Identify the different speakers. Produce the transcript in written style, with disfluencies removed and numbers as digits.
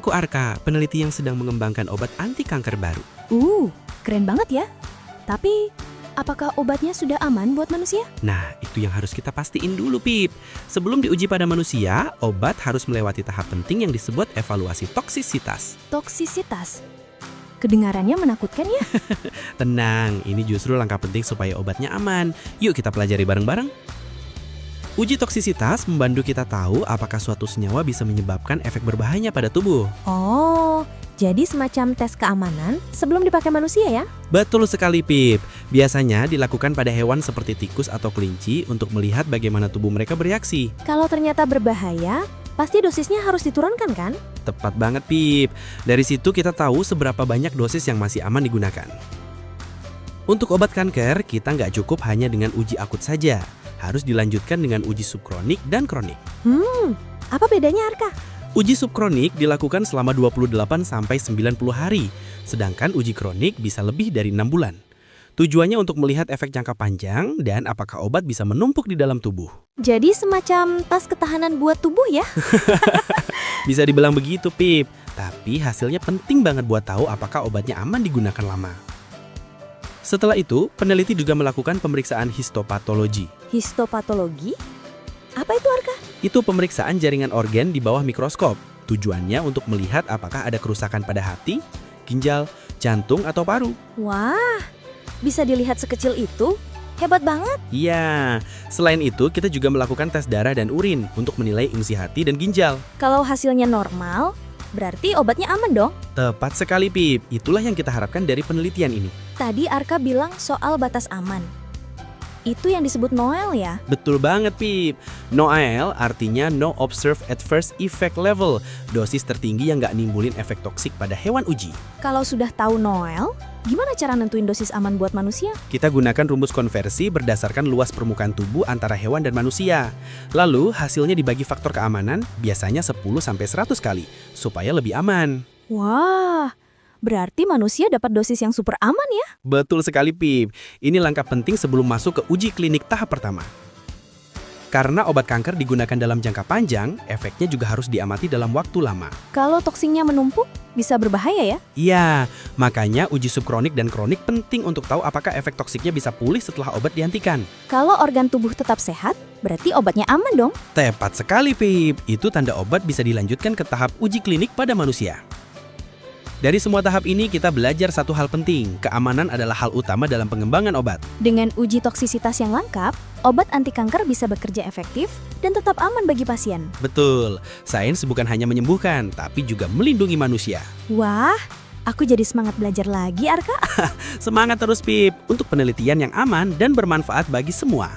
Speaker 1: Aku Arka, peneliti yang sedang mengembangkan obat anti kanker baru.
Speaker 2: Keren banget ya. Tapi, apakah obatnya sudah aman buat manusia?
Speaker 1: Nah, itu yang harus kita pastiin dulu, Pip. Sebelum diuji pada manusia, obat harus melewati tahap penting yang disebut evaluasi toksisitas.
Speaker 2: Toksisitas? Kedengarannya menakutkan ya?
Speaker 1: Tenang, ini justru langkah penting supaya obatnya aman. Yuk kita pelajari bareng-bareng. Uji toksisitas membantu kita tahu apakah suatu senyawa bisa menyebabkan efek berbahaya pada tubuh.
Speaker 2: Oh, jadi semacam tes keamanan sebelum dipakai manusia ya?
Speaker 1: Betul sekali, Pip. Biasanya dilakukan pada hewan seperti tikus atau kelinci untuk melihat bagaimana tubuh mereka bereaksi.
Speaker 2: Kalau ternyata berbahaya, pasti dosisnya harus diturunkan kan?
Speaker 1: Tepat banget, Pip. Dari situ kita tahu seberapa banyak dosis yang masih aman digunakan. Untuk obat kanker, kita nggak cukup hanya dengan uji akut saja. Harus dilanjutkan dengan uji subkronik dan kronik.
Speaker 2: Apa bedanya Arka?
Speaker 1: Uji subkronik dilakukan selama 28-90 hari, sedangkan uji kronik bisa lebih dari 6 bulan. Tujuannya untuk melihat efek jangka panjang dan apakah obat bisa menumpuk di dalam tubuh.
Speaker 2: Jadi semacam tes ketahanan buat tubuh ya?
Speaker 1: Bisa dibilang begitu, Pip. Tapi hasilnya penting banget buat tahu apakah obatnya aman digunakan lama. Setelah itu, peneliti juga melakukan pemeriksaan histopatologi.
Speaker 2: Histopatologi? Apa itu Arka?
Speaker 1: Itu pemeriksaan jaringan organ di bawah mikroskop. Tujuannya untuk melihat apakah ada kerusakan pada hati, ginjal, jantung, atau paru.
Speaker 2: Wah, bisa dilihat sekecil itu? Hebat banget.
Speaker 1: Iya, selain itu kita juga melakukan tes darah dan urin untuk menilai fungsi hati dan ginjal.
Speaker 2: Kalau hasilnya normal, berarti obatnya aman dong?
Speaker 1: Tepat sekali, Pip. Itulah yang kita harapkan dari penelitian ini.
Speaker 2: Tadi Arka bilang soal batas aman. Itu yang disebut NOAEL ya?
Speaker 1: Betul banget, Pip. NOAEL artinya No Observed Adverse Effect Level. Dosis tertinggi yang nggak nimbulin efek toksik pada hewan uji.
Speaker 2: Kalau sudah tahu NOAEL, gimana cara nentuin dosis aman buat manusia?
Speaker 1: Kita gunakan rumus konversi berdasarkan luas permukaan tubuh antara hewan dan manusia. Lalu hasilnya dibagi faktor keamanan, biasanya 10-100 kali, supaya lebih aman.
Speaker 2: Wah, berarti manusia dapat dosis yang super aman ya?
Speaker 1: Betul sekali, Pip. Ini langkah penting sebelum masuk ke uji klinik tahap pertama. Karena obat kanker digunakan dalam jangka panjang, efeknya juga harus diamati dalam waktu lama.
Speaker 2: Kalau toksinnya menumpuk, bisa berbahaya ya?
Speaker 1: Iya, makanya uji subkronik dan kronik penting untuk tahu apakah efek toksiknya bisa pulih setelah obat dihentikan.
Speaker 2: Kalau organ tubuh tetap sehat, berarti obatnya aman dong?
Speaker 1: Tepat sekali, Pip. Itu tanda obat bisa dilanjutkan ke tahap uji klinik pada manusia. Dari semua tahap ini kita belajar satu hal penting, keamanan adalah hal utama dalam pengembangan obat.
Speaker 2: Dengan uji toksisitas yang lengkap, obat anti kanker bisa bekerja efektif dan tetap aman bagi pasien.
Speaker 1: Betul, sains bukan hanya menyembuhkan, tapi juga melindungi manusia.
Speaker 2: Wah, aku jadi semangat belajar lagi, Arka.
Speaker 1: Semangat terus, Pip, untuk penelitian yang aman dan bermanfaat bagi semua.